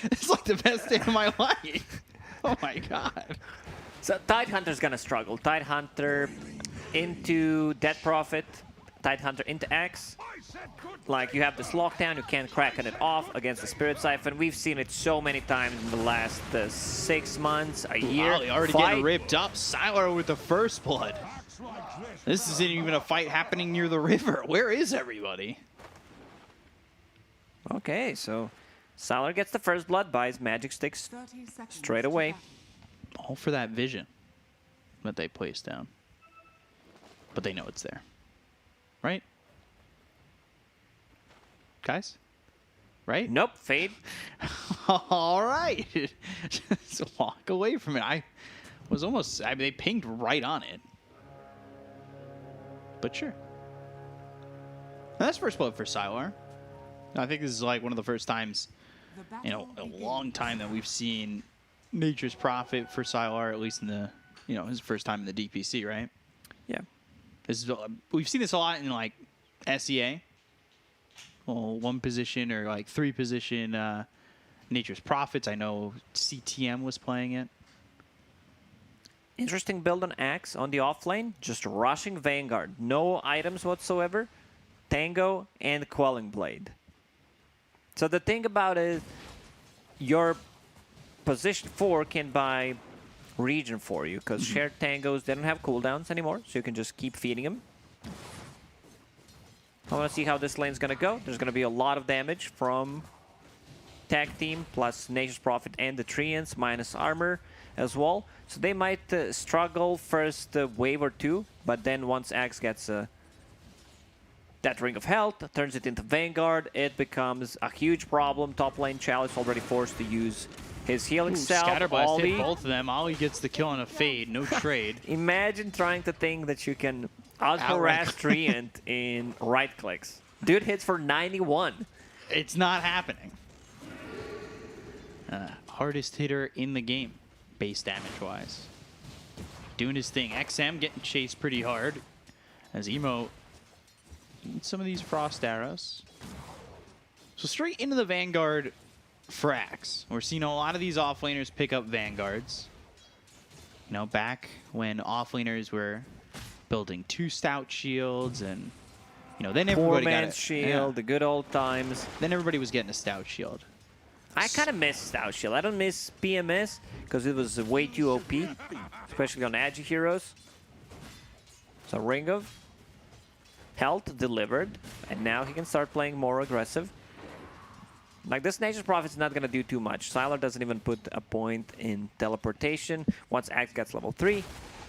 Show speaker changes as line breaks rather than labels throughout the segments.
It's like the best day of my life. Oh my god.
So Tidehunter's gonna struggle. Tidehunter into Death Prophet, Tidehunter into Axe. Like, you have this lockdown, you can't crack it off against the Spirit Siphon. We've seen it so many times in the last 6 months, a year.
Lolly already getting ripped up. Sylar with the first blood. This isn't even a fight happening near the river. Where is everybody?
Okay, so Sylar gets the first blood, buys magic sticks straight away.
All for that vision that they placed down. But they know it's there. Right? Guys? Right?
Nope, fade.
All right. Just walk away from it. I was almost... I mean, they pinged right on it. But sure. That's first blood for Sylar. I think this is like one of the first times in a long time that we've seen Nature's Prophet for Sylar, at least in the, his first time in the DPC, right?
Yeah.
This is, we've seen this a lot in like SEA. Well, 1 position or like 3 position Nature's Prophets. I know CTM was playing it.
Interesting build on Axe on the offlane. Just rushing Vanguard. No items whatsoever. Tango and Quelling Blade. So the thing about it, your position 4 can buy region for you, because shared tangos, they don't have cooldowns anymore, so you can just keep feeding them. I want to see how this lane's going to go. There's going to be a lot of damage from tag team, plus Nature's Prophet and the Treants, minus armor as well. So they might struggle first wave or 2, but then once Axe gets that Ring of Health, turns it into Vanguard, it becomes a huge problem. Top lane Chalice already forced to use his healing salve.
Scatterblast hit both of them. Ollie gets the kill on a fade, no trade.
Imagine trying to think that you can out-harass Treant in right clicks. Dude hits for 91.
It's not happening. Hardest hitter in the game, base damage-wise. Doing his thing. XM getting chased pretty hard as Emo eats some of these frost arrows. So straight into the Vanguard for Axe. We're seeing a lot of these offlaners pick up Vanguards. Back when offlaners were building 2 stout shields and, then everybody got a
shield, the good old times.
Then everybody was getting a stout shield.
I kind of miss stout shield. I don't miss PMS because it was way too OP, especially on Agi heroes. So Ring of Health delivered, and now he can start playing more aggressive. Like, this Nature's Prophet's not going to do too much. Sylar doesn't even put a point in teleportation. Once Axe gets level 3,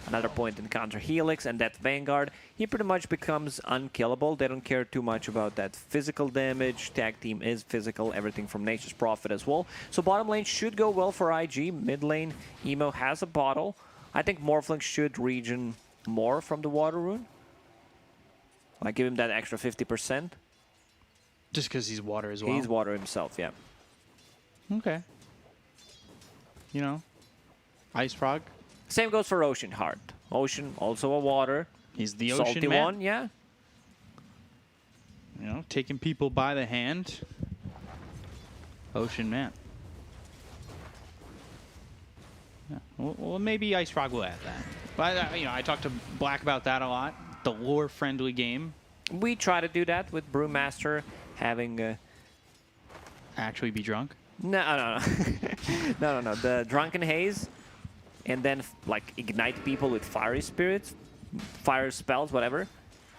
another point in counter Helix, and that Vanguard, he pretty much becomes unkillable. They don't care too much about that physical damage. Tag team is physical, everything from Nature's Prophet as well. So bottom lane should go well for IG. Mid lane, Emo has a bottle. I think Morphling should regen more from the Water Rune. Like, give him that extra 50%.
Just because he's water as well?
He's water himself, yeah.
Okay. Ice Frog.
Same goes for Ocean Heart. Ocean, also a water.
He's the
Salty
Ocean man.
one, yeah.
Taking people by the hand. Ocean man. Yeah. Well, maybe Ice Frog will add that. But, I talked to Black about that a lot. The lore-friendly game.
We try to do that with Brewmaster having...
Actually be drunk?
No. No. The Drunken Haze, and then, like, ignite people with fiery spirits, fire spells, whatever.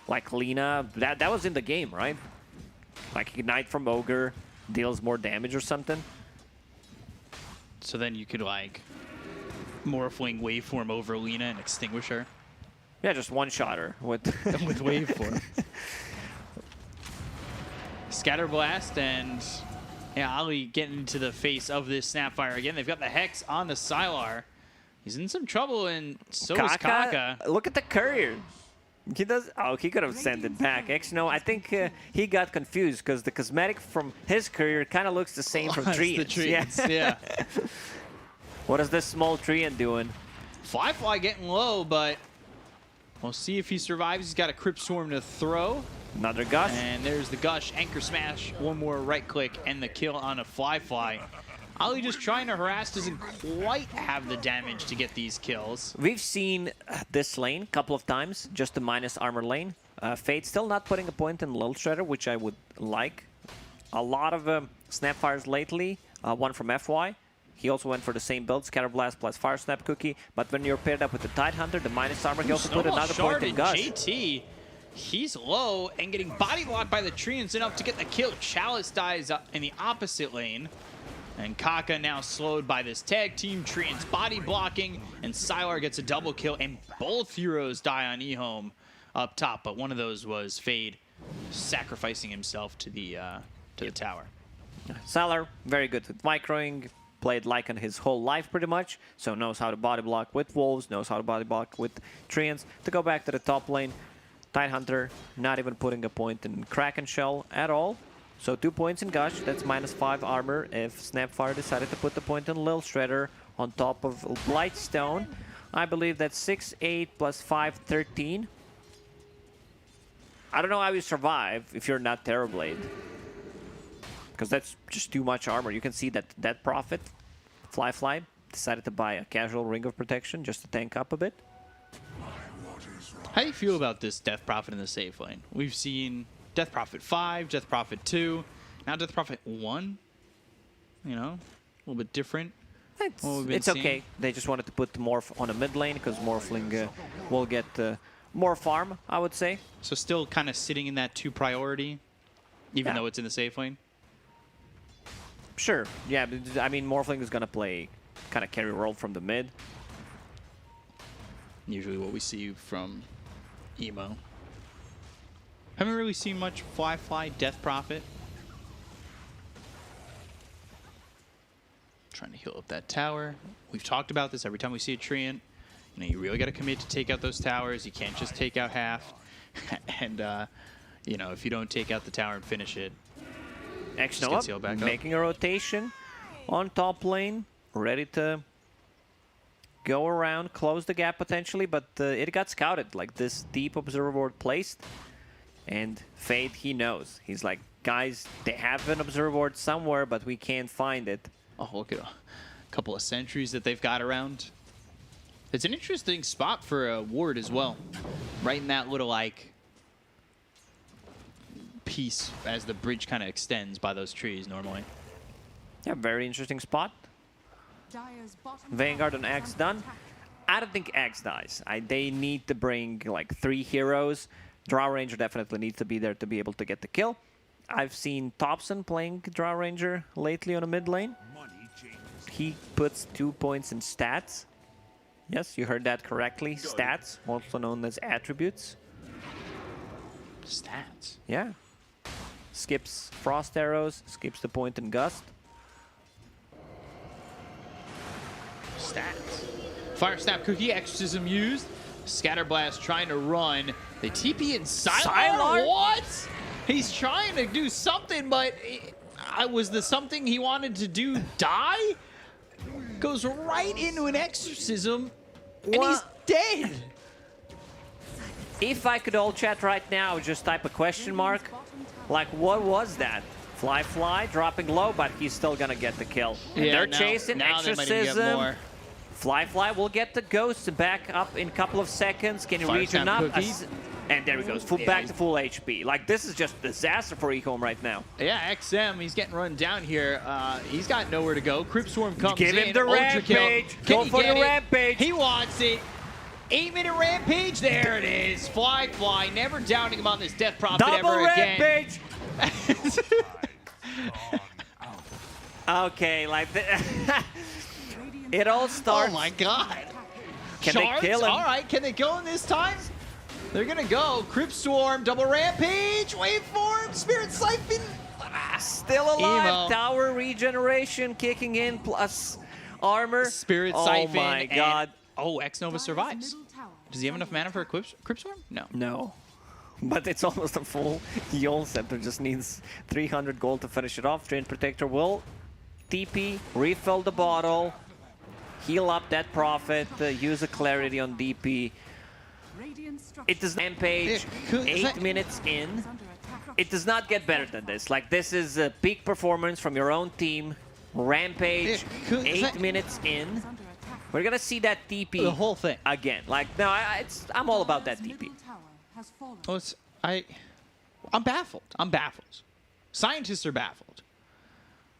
Like Lina, that was in the game, right? Like, ignite from Ogre deals more damage or something.
So then you could, like, Morphling waveform over Lina and extinguish her?
Yeah, just one-shot her with
with waveform. Scatterblast and Ali getting into the face of this Snapfire again. They've got the Hex on the Sylar. He's in some trouble, and so is Kaka.
Look at the courier. He does. Oh, he could have sent it back. Actually, no, I think he got confused because the cosmetic from his courier kind of looks the same from Treants.
Yeah.
What is this small Treant doing?
Flyfly getting low, but we'll see if he survives. He's got a Crypt Swarm to throw.
Another Gush.
And there's the Gush, Anchor Smash, one more right click, and the kill on a Fly. Ali just trying to harass, doesn't quite have the damage to get these kills.
We've seen this lane a couple of times, just the minus armor lane. Fade still not putting a point in Lil Shredder, which I would like. A lot of Snapfires lately, one from FY. He also went for the same build, Scatter Blast plus Fire Snap Cookie. But when you're paired up with the Tidehunter, the minus armor, he also put another point in Gush.
JT, he's low and getting body blocked by the Treants enough to get the kill. Chalice dies in the opposite lane. And Kaka now slowed by this tag team. Treant's body blocking, and Sylar gets a double kill, and both heroes die on EHOME up top. But one of those was Fade sacrificing himself to the tower.
Sylar, very good with microing, played Lycan his whole life pretty much, so knows how to body block with Wolves, knows how to body block with Treants. To go back to the top lane, Tidehunter not even putting a point in Kraken Shell at all. So 2 points in Gush, that's -5 armor if Snapfire decided to put the point in Lil Shredder on top of Blightstone. I believe that's 6, 8 plus 5, 13. I don't know how you survive if you're not Terrorblade. Because that's just too much armor. You can see that Prophet, Fly, decided to buy a casual Ring of Protection just to tank up a bit.
How do you feel about this Death Prophet in the safe lane? We've seen Death Prophet 5, Death Prophet 2, now Death Prophet 1. You know, a little bit different.
It's okay. They just wanted to put Morph on a mid lane because Morphling will get more farm, I would say.
So still kind of sitting in that 2 priority, even though it's in the safe lane?
Sure. Yeah, but, I mean, Morphling is going to play kind of carry role from the mid.
Usually what we see from Emo. Haven't really seen much Fly, Death Prophet. Trying to heal up that tower. We've talked about this every time we see a Treant. You know, you really got to commit to take out those towers. You can't just take out half. And, you know, if you don't take out the tower and finish it,
Noah making a rotation on top lane, ready to go around, close the gap potentially, but it got scouted, like this deep observer board placed. And Fade, he knows. He's like, guys, they have an observer board somewhere, but we can't find it.
Oh, look at a couple of sentries that they've got around. It's an interesting spot for a ward as well. Right in that little, like, piece as the bridge kind of extends by those trees normally.
Yeah, very interesting spot. Vanguard on Axe done. I don't think Axe dies. They need to bring like 3 heroes. Drow Ranger definitely needs to be there to be able to get the kill. I've seen Thompson playing Drow Ranger lately on a mid lane. He puts 2 points in stats. Yes, you heard that correctly. Stats, also known as attributes.
Stats?
Yeah. Skips Frost Arrows, skips the point in Gust.
Stats. Fire Snap Cookie, Exorcism used. Scatter Blast trying to run. They TP in Sylar? What? He's trying to do something, but was the something he wanted to do die? Goes right into an Exorcism, and he's dead.
If I could all chat right now, just type a question mark. Like, what was that? Fly, dropping low, but he's still gonna get the kill. And they're chasing Exorcism. Fly will get the ghost back up in a couple of seconds. Can you reach enough? And there he goes, back to full HP. Like, this is just a disaster for EHOME right now.
Yeah, XM, he's getting run down here. He's got nowhere to go. Crypt Swarm comes in.
Give him the rampage. Go for the rampage.
He wants it. 8-minute rampage. There it is. Fly, never downing him on this Death Prophet ever again.
Double rampage. Okay, like it all starts.
Oh my God.
Can they kill him?
All right, can they kill him this time? They're gonna go. Crypt Swarm, double rampage, waveform, Spirit Siphon.
Still alive. Emo. Tower regeneration kicking in plus armor.
Spirit Siphon.
Oh my God.
Oh, X-Nova survives. Does he have enough mana for a Crypt Swarm? No.
No. But it's almost a full Yol Center. Just needs 300 gold to finish it off. Drain Protector will TP, refill the bottle, heal up that Prophet, use a Clarity on DP. It does Rampage, 8 minutes in. It does not get better than this. Like, this is a peak performance from your own team. Rampage, 8 minutes in. We're gonna see that TP.
The whole thing.
Again. Like, no, I'm all about that TP.
Well, I'm baffled. I'm baffled. Scientists are baffled.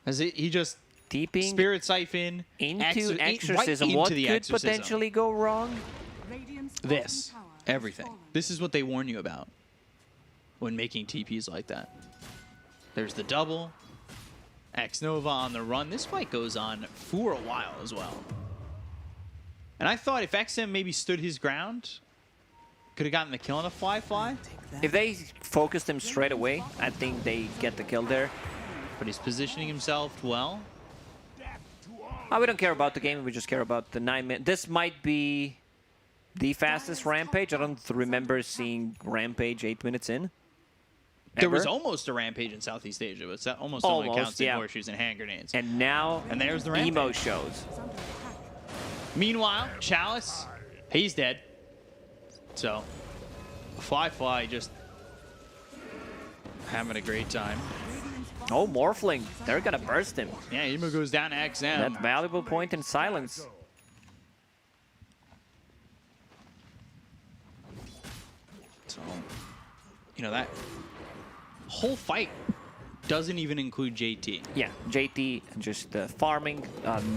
As he just
TPing
Spirit Siphon
into Exorcism.
Right
What
into the
could
Exorcism.
potentially go wrong?
This. Everything. This is what they warn you about when making TPs like that. There's the double. X-Nova on the run. This fight goes on for a while as well. And I thought if XM maybe stood his ground, could have gotten the kill on the fly.
If they focused him straight away, I think they get the kill there.
But he's positioning himself well.
We don't care about the game, we just care about the 9 minutes. This might be the fastest Rampage. I don't remember seeing Rampage 8 minutes in.
There was almost a Rampage in Southeast Asia, but that almost only counts in horseshoes and hand grenades.
And now,
and there's the Rampage.
Emo shows.
Meanwhile, Chalice, he's dead. So, Fly just having a great time.
Oh, Morphling. They're gonna burst him.
Yeah, Emo goes down to XM.
That valuable point in silence.
So, you know, that whole fight doesn't even include JT.
Yeah, JT just farming,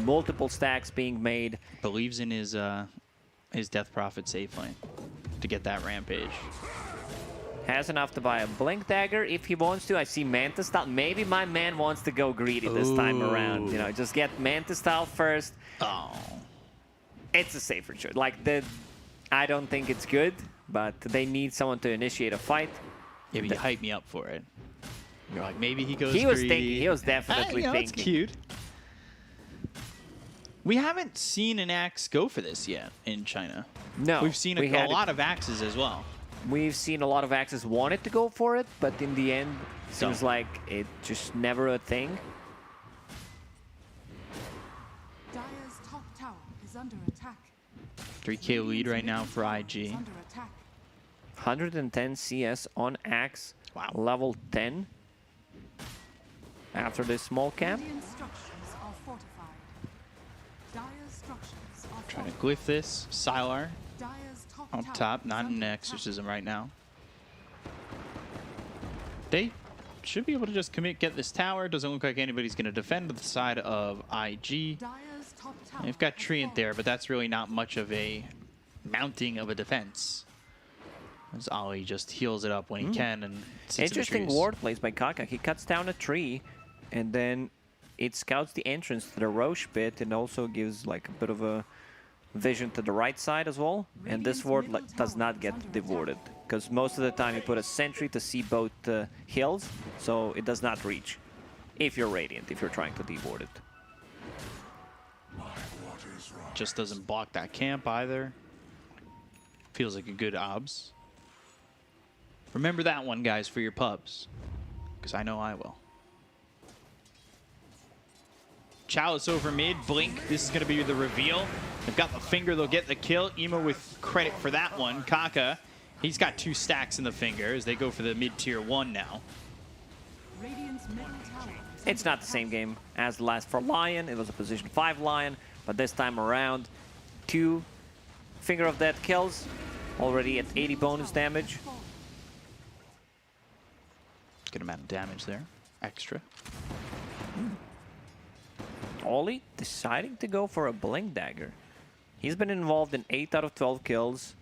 multiple stacks being made.
Believes in his Death Prophet safe lane to get that Rampage.
Has enough to buy a Blink Dagger if he wants to. I see Manta Style. Maybe my man wants to go greedy this time around. You know, just get Manta Style first.
Oh.
It's a safer choice. Like, I don't think it's good, but they need someone to initiate a fight.
Yeah, but you hype me up for it. You're like, maybe he goes
He was
greedy.
thinking. He was definitely thinking.
That's cute. We haven't seen an axe go for this yet in China.
No.
We've seen a lot of axes as well.
We've seen a lot of axes wanted to go for it, but in the end, it seems like it just never a thing.
Dire's top tower is under attack.
3K lead right now for IG.
110 CS on Axe.
Wow.
Level 10. After this small camp.
Trying to glyph this. Sylar on top, not in exorcism right now. They should be able to just get this tower. Doesn't look like anybody's going to defend the side of IG. They've got Treant there, but that's really not much of a mounting of a defense. As Ollie just heals it up when he can and sits
Interesting
in the trees.
ward plays by Kaka. He cuts down a tree, and then it scouts the entrance to the Roche pit, and also gives like a bit of a vision to the right side as well. And this ward does not get dewarded, because most of the time you put a sentry to see both hills, so it does not reach. If you're Radiant, if you're trying to deward it.
Just doesn't block that camp either. Feels like a good obs. Remember that one, guys, for your pubs. Because I know I will. Chalice over mid. Blink. This is going to be the reveal. They've got the finger. They'll get the kill. Emo with credit for that one. Kaka, he's got 2 stacks in the finger as they go for the mid-tier 1 now.
It's not the same game as the last for Lion. It was a position 5 Lion, but this time around, 2 Finger of Death kills. Already at 80 bonus damage.
Good amount of damage there. Extra.
Ollie deciding to go for a Blink Dagger. He's been involved in 8 out of 12 kills.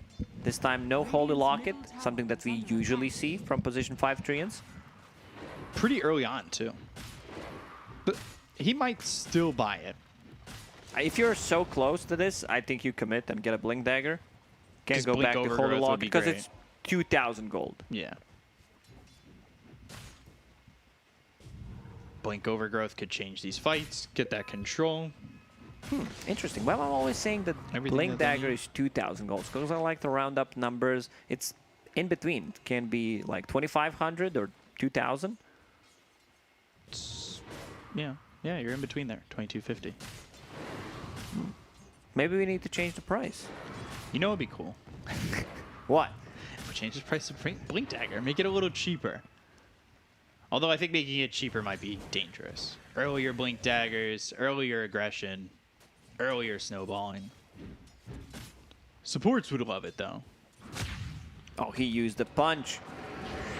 This time no Holy Locket, something that we usually see from position 5 Treants.
Pretty early on, too. But he might still buy it.
If you're so close to this, I think you commit and get a Blink Dagger. Can't go back to Holy Locket because it's 2,000 gold.
Yeah. Blink Overgrowth could change these fights, get that control.
Interesting. Well, I'm always saying that Blink Dagger is 2,000 gold because I like to round up numbers. It's in between. It can be like 2,500 or 2,000.
Yeah, you're in between there. 2,250.
Maybe we need to change the price.
You know, it'd be cool.
What?
Change the price of Blink Dagger. Make it a little cheaper. Although I think making it cheaper might be dangerous. Earlier Blink Daggers, earlier aggression, earlier snowballing. Supports would love it, though.
Oh, he used the punch.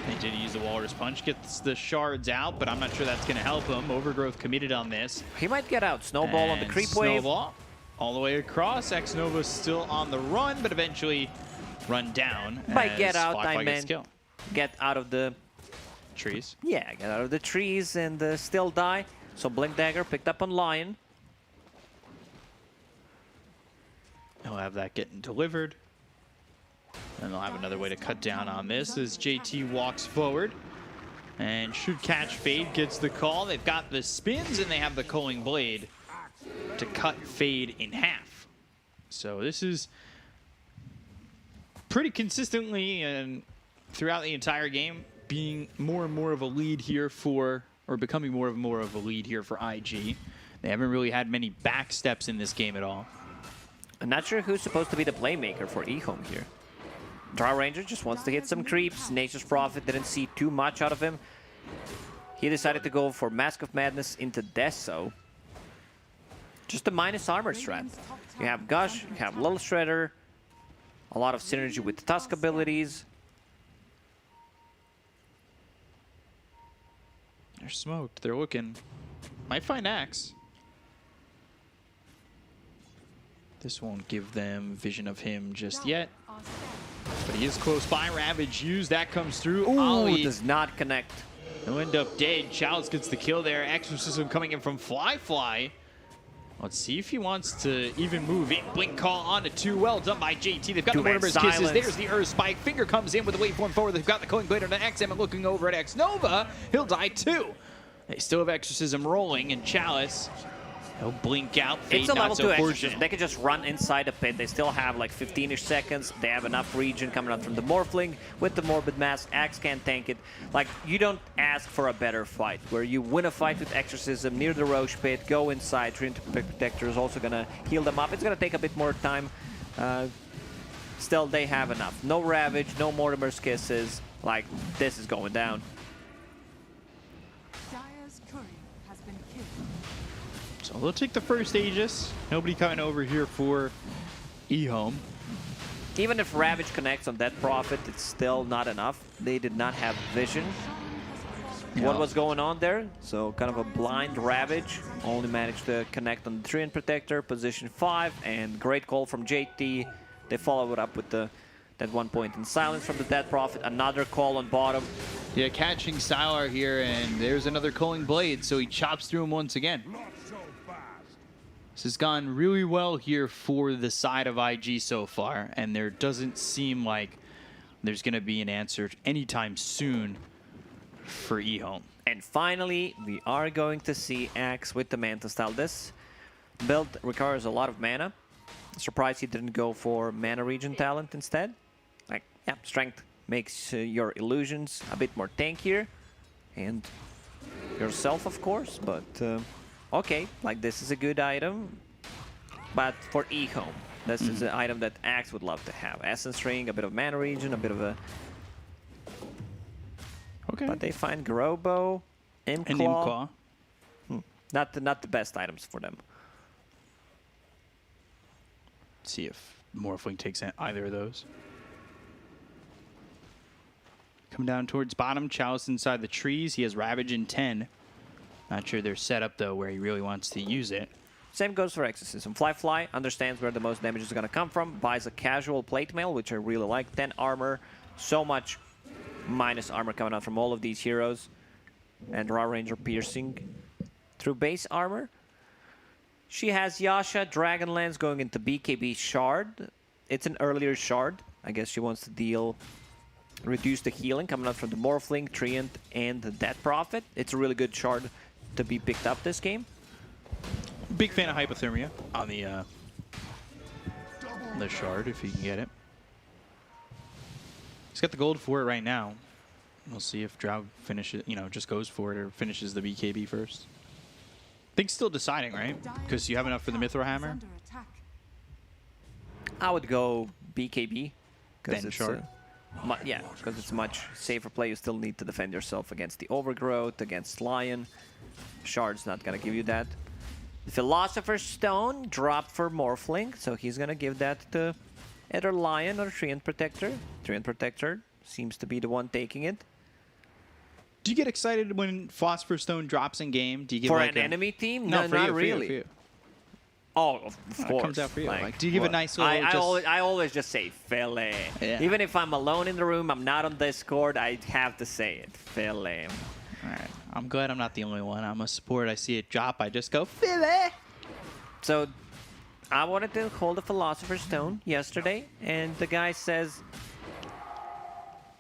He did use the Walrus Punch, gets the shards out, but I'm not sure that's going to help him. Overgrowth committed on this.
He might get out. Snowball on the
And
creep wave.
Snowball all the way across. X-Nova's still on the run, but eventually run down.
By
as
get out,
Firefly
I
gets
meant
killed.
get out of the...
Trees.
Yeah, get out of the trees and still die. So Blink Dagger picked up on Lion.
He'll have that getting delivered. And they'll have another way to cut down on this as JT walks forward. And should catch Fade, gets the call. They've got the spins and they have the Culling Blade to cut Fade in half. So this is pretty consistently and throughout the entire game being more and more of a lead here for, or becoming more and more of a lead here for IG. They haven't really had many back steps in this game at all.
I'm not sure who's supposed to be the playmaker for EHOME here. Drow Ranger just wants to hit some creeps. Nature's Prophet didn't see too much out of him. He decided to go for Mask of Madness into Deso. Just a minus armor strat. You have Gush, you have Little Shredder, a lot of synergy with the Tusk abilities.
They're smoked. They're looking. Might find Axe. This won't give them vision of him just yet. But he is close by. Ravage used. That comes through.
Ooh,
Ollie.
does not connect.
He'll end up dead. Chalice gets the kill there. Exorcism coming in from Fly. Let's see if he wants to even move in. Blink call onto 2. Well done by JT. They've got the
Two-man
Mortimer's Kisses.
silence.
There's the Earth Spike. Finger comes in with the waveform forward. They've got the Culling Blade on XM and looking over at X-Nova. He'll die too. They still have Exorcism rolling, and Chalice, he'll blink out. Fade
It's a
not
level
so
2
fortunate.
exorcism. They can just run inside the pit. They still have like 15-ish seconds. They have enough regen coming out from the Morphling with the Morbid Mask. Axe can't tank it. Like, you don't ask for a better fight, where you win a fight with Exorcism near the Roche pit, go inside. Trinity Protector is also going to heal them up. It's going to take a bit more time. Still, they have enough. No Ravage, no Mortimer's Kisses. Like, this is going down.
Dire's courier has been killed.
So they'll take the first Aegis. Nobody coming over here for EHOME.
Even if Ravage connects on that Prophet, it's still not enough. They did not have vision. What was going on there? So kind of a blind Ravage. Only managed to connect on the Treant Protector, position 5, and great call from JT. They follow it up with that 1 point in silence from the Dead Prophet. Another call on bottom.
Yeah, catching Sylar here, and there's another Culling Blade, so he chops through him once again. This has gone really well here for the side of IG so far, and there doesn't seem like there's going to be an answer anytime soon for EHOME.
And finally, we are going to see Axe with the Manta style. This build requires a lot of mana. Surprised he didn't go for mana regen talent instead. Like, yeah, strength makes your illusions a bit more tankier. And yourself, of course, but okay, like this is a good item. But for EHOME, this is an item that Axe would love to have. Essence Ring, a bit of mana regen, a bit of a...
Okay.
But they find Grobo,
And
Imclaw.
Imclaw.
Not the best items for them.
See if Morphling takes either of those. Come down towards bottom. Chalice inside the trees. He has Ravage in 10. Not sure they're set up, though, where he really wants to use it.
Same goes for Exorcism. Fly understands where the most damage is going to come from. Buys a casual plate mail, which I really like. 10 armor. So much minus armor coming out from all of these heroes. And Raw Ranger piercing through base armor. She has Yasha, Dragonlance going into BKB Shard. It's an earlier Shard. I guess she wants to reduce the healing coming out from the Morphling, Treant, and the Dead Prophet. It's a really good Shard to be picked up this game.
Big fan of Hypothermia on the Shard, if you can get it. He's got the gold for it right now. We'll see if Drow finishes, just goes for it or finishes the BKB first. I think still deciding, right? Because you have enough for the Mithril Hammer.
Under attack.
I would go BKB. 'cause
Then
it's,
shard.
yeah, because it's much safer play. You still need to defend yourself against the overgrowth, against Lion. Shard's not gonna give you that. Philosopher's Stone dropped for Morphling, so he's gonna give that to either Lion or Treant Protector. Treant Protector seems to be the one taking it.
Do you get excited when Philosopher's Stone drops in game? Do you give
For
like
an enemy team?
No, for
not
you,
really.
For you.
Oh, of
It
course.
comes out for you. Like, do you give a nice little
I always just say Philly.
Yeah.
Even if I'm alone in the room, I'm not on Discord, I have to say it. Philly.
All right. I'm glad I'm not the only one. I'm a support. I see it drop. I just go, Philly!
So, I wanted to hold a Philosopher's Stone yesterday, and the guy says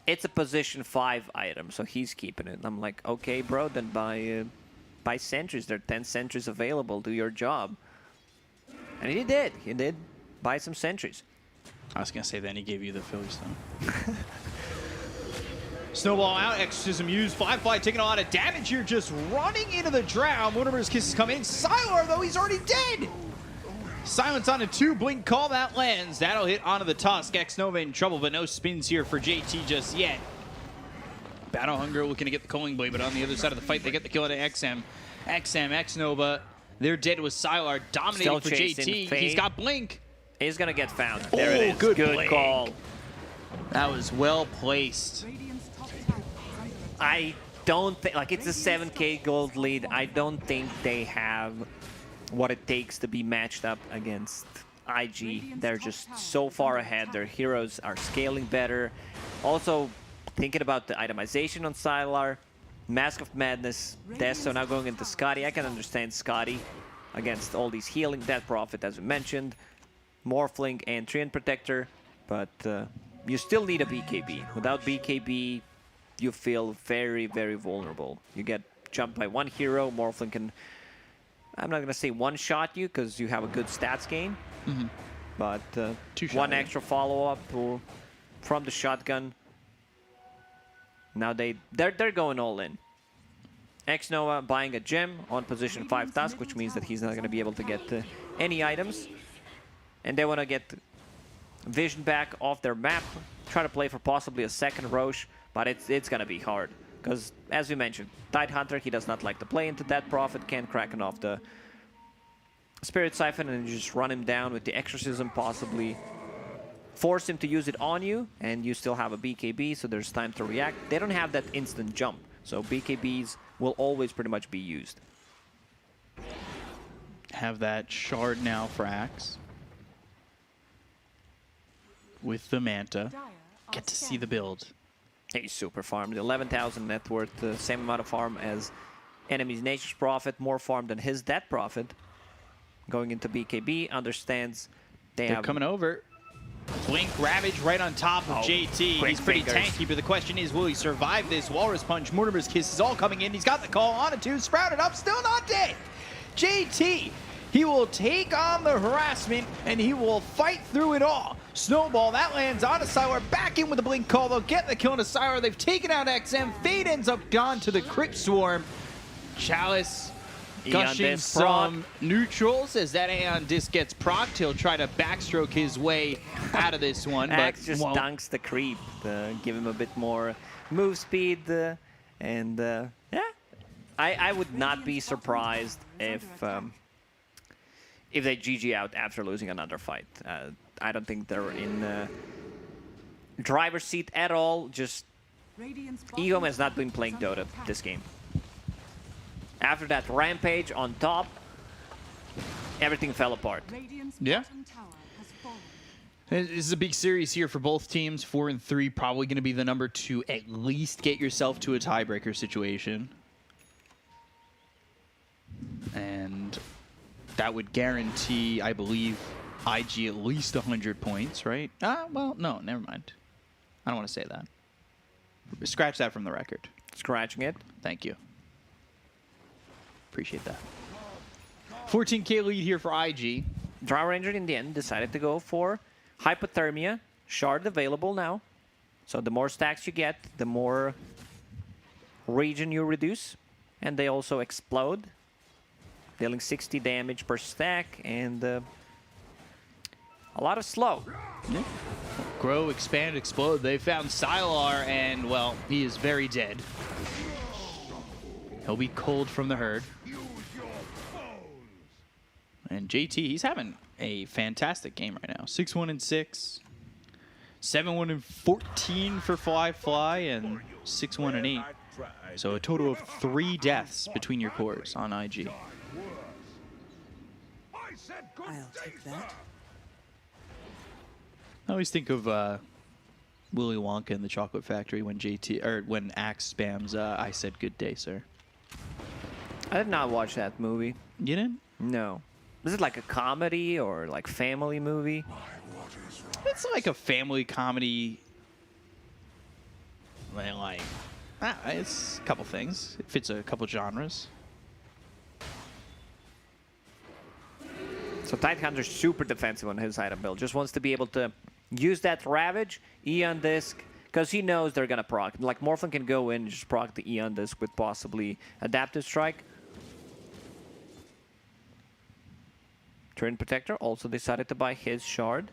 it's a position 5 item, so he's keeping it. I'm like, okay, bro, then buy sentries. There are 10 sentries available. Do your job. And he did. He did buy some sentries.
I was going to say, then he gave you the Philly Stone. Snowball out, exorcism used. Fly taking a lot of damage here, just running into the drown. Mortimer's Kiss is coming in. Sylar, though, he's already dead. Silence on a 2, blink call, that lands. That'll hit onto the Tusk. X-Nova in trouble, but no spins here for JT just yet. Battle Hunger looking to get the Culling Blade, but on the other side of the fight, they get the kill on XM. XM, X-Nova, they're dead with Sylar, dominating
Still
for
chasing
JT.
Fade.
He's got blink.
He's going to get found. There it is.
Good
Good call.
That was well placed.
Radiant's top tower is under attack.
I don't think, like, it's a 7k gold lead. I don't think they have what it takes to be matched up against IG. They're just so far ahead. Their heroes are scaling better. Also, thinking about the itemization on Sylar, Mask of Madness, Deso now going into Scotty. I can understand Scotty against all these healing, Death Prophet, as we mentioned, Morphling and Treant Protector, but you still need a BKB. Without BKB, you feel very, very vulnerable. You get jumped by one hero, Morphling can, I'm not going to say one-shot you because you have a good stats gain, but one extra follow-up from the shotgun. Now they're going all in. X-Nova buying a gem on position 5 Tusk, which means that he's not going to be able to get any items. And they want to get vision back off their map, try to play for possibly a second Roche, but it's going to be hard. Because, as we mentioned, Tidehunter, he does not like to play into that Prophet, can't Kraken off the Spirit Siphon and just run him down with the Exorcism, possibly force him to use it on you, and you still have a BKB, so there's time to react. They don't have that instant jump, so BKBs will always pretty much be used.
Have that shard now for Axe. With the Manta.
Dire are
Get to see
scanning.
the build.
He's super farmed. 11,000 net worth, the same amount of farm as enemy's Nature's Prophet, more farm than his Death Prophet. Going into BKB, understands
They're
have
coming over. Blink Ravage right on top of JT.
quick
He's pretty
fingers.
tanky, but the question is, will he survive this? Walrus Punch, Mortimer's Kiss is all coming in. He's got the call on it too. Sprouted up, still not dead. JT, he will take on the harassment, and he will fight through it all. Snowball, that lands on a Sylar. Back in with the blink call. They'll get the kill on a Sylar. They've taken out XM. Fade ends up gone to the Crypt Swarm. Chalice
Aeon
gushing
Disc
some neutrals. As that Aeon Disc gets procced, he'll try to backstroke his way out of this one.
Axe
but
just
won't.
dunks the creep, give him a bit more move speed, and yeah, I would not be surprised if they GG out after losing another fight. I don't think they're in driver's seat at all. Just
Radiant's bottom
EHOME has not
tower
been playing
is under
Dota
attack.
this game. After that rampage on top, everything fell apart.
Radiant's
Yeah.
bottom tower has fallen.
This is a big series here for both teams. 4 and 3, probably going to be the number to at least get yourself to a tiebreaker situation. And that would guarantee, I believe, IG at least 100 points, right? Well, no, never mind. I don't want to say that. Scratch that from the record.
Scratching it.
Thank you. Appreciate that. 14k lead here for IG.
Drow Ranger in the end decided to go for Hypothermia. Shard available now. So the more stacks you get, the more region you reduce. And they also explode, dealing 60 damage per stack and a lot of slow.
Yeah. Grow, expand, explode. They found Sylar, and, well, he is very dead. He'll be cold from the herd. And JT, he's having a fantastic game right now. 6-1-6, 7-1-14 for Fly, and 6-1-8. So a total of 3 deaths between your cores on IG.
I'll take that.
I always think of Willy Wonka in the Chocolate Factory when when Axe spams "I said good day, sir."
I did not watch that movie.
You didn't?
No. Is it like a comedy or like family movie?
It's like a family comedy. It's a couple things. It fits a couple genres.
So Tidehunter's super defensive on his item build. Just wants to be able to use that Ravage, Eon Disc, because he knows they're going to proc. Like, Morphlin can go in and just proc the Eon Disc with possibly Adaptive Strike. Turn Protector also decided to buy his Shard.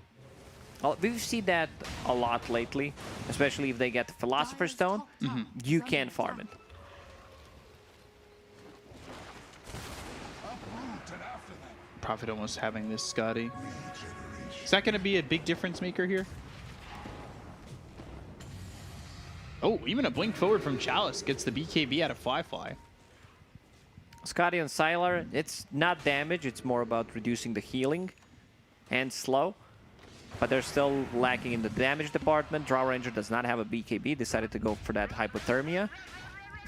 We've seen that a lot lately, especially if they get the Philosopher's Stone. You can farm it.
Prophet almost having this Scotty. Is that going to be a big difference maker here? Oh, even a blink forward from Chalice gets the BKB out of Fly.
Scotty and Sylar, it's not damage, it's more about reducing the healing and slow. But they're still lacking in the damage department. Drow Ranger does not have a BKB, decided to go for that Hypothermia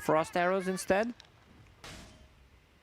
Frost Arrows instead.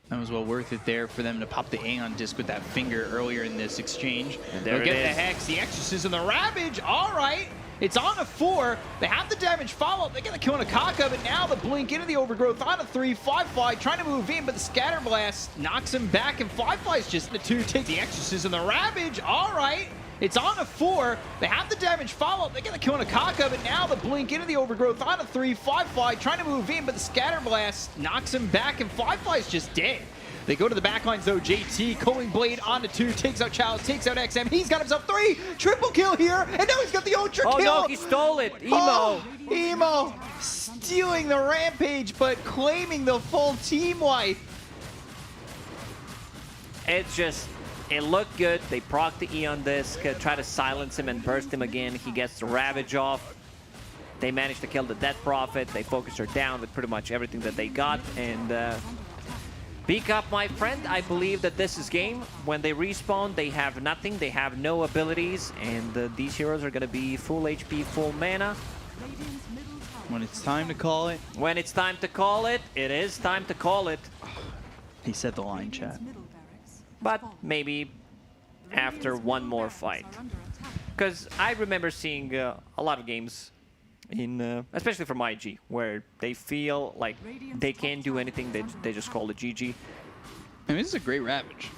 That was well worth it there for them to pop the Aeon Disc with that finger earlier in this exchange.
There
They'll get
it
the
is.
Hex, the Exorcism, the Ravage. All right. It's on a 4. They have the damage follow-up. They get the kill on a Kaka, but now the blink into the Overgrowth on a 3. Fly trying to move in, but the Scatter Blast knocks him back, and Fly's just the 2. Take the Exorcism, the Ravage. All right. It's on a 4. They have the damage follow-up. They get the kill on a Kaka, but now the blink into the Overgrowth on a 3. Fly trying to move in, but the Scatter Blast knocks him back, and Fly's just dead. They go to the backlines though. JT, Culling Blade onto 2, takes out Chalice, takes out XM. He's got himself 3. Triple kill here, and now he's got the Ultra
Oh
kill.
no, he stole it. Emo.
Oh, Emo stealing the Rampage, but claiming the full team wipe.
It's just, it looked good. They proc the Eon Disc, try to silence him and burst him again. He gets the Ravage off. They managed to kill the Death Prophet. They focused her down with pretty much everything that they got. And Beak Up, my friend, I believe that this is game. When they respawn, they have nothing. They have no abilities. And these heroes are going to be full HP, full mana.
When it's time to call it.
When it's time to call it, it is time to call it.
He said the line, chat.
But maybe after one more fight. Because I remember seeing a lot of games, especially from IG, where they feel like they can't do anything, they just call it GG.
I mean, this is a great Ravage.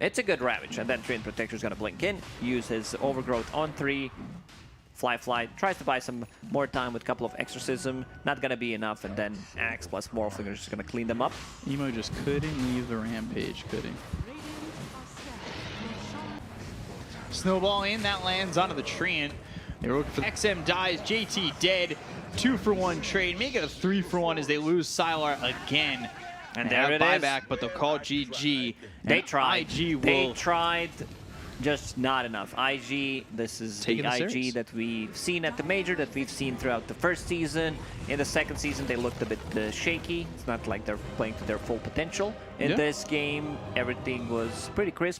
It's a good Ravage, and then Treant Protector's gonna blink in, use his Overgrowth on 3, Fly, tries to buy some more time with a couple of Exorcism, not gonna be enough, and then Axe plus Morphling are just gonna clean them up.
Emo just couldn't leave the Rampage, could he? Snowball in, that lands onto the Treant. They're looking for XM dies, JT dead, 2-for-1 trade, make it a 3-for-1 as they lose Sylar again.
And
they
there
have
it is.
buyback, but they'll call GG.
They
And
tried.
IG will
They tried, just not enough. IG, this is the
Taking the
IG
series.
that we've seen at the Major, that we've seen throughout the first season. In the second season, they looked a bit shaky. It's not like they're playing to their full potential. In
Yeah.
this game, everything was pretty crisp.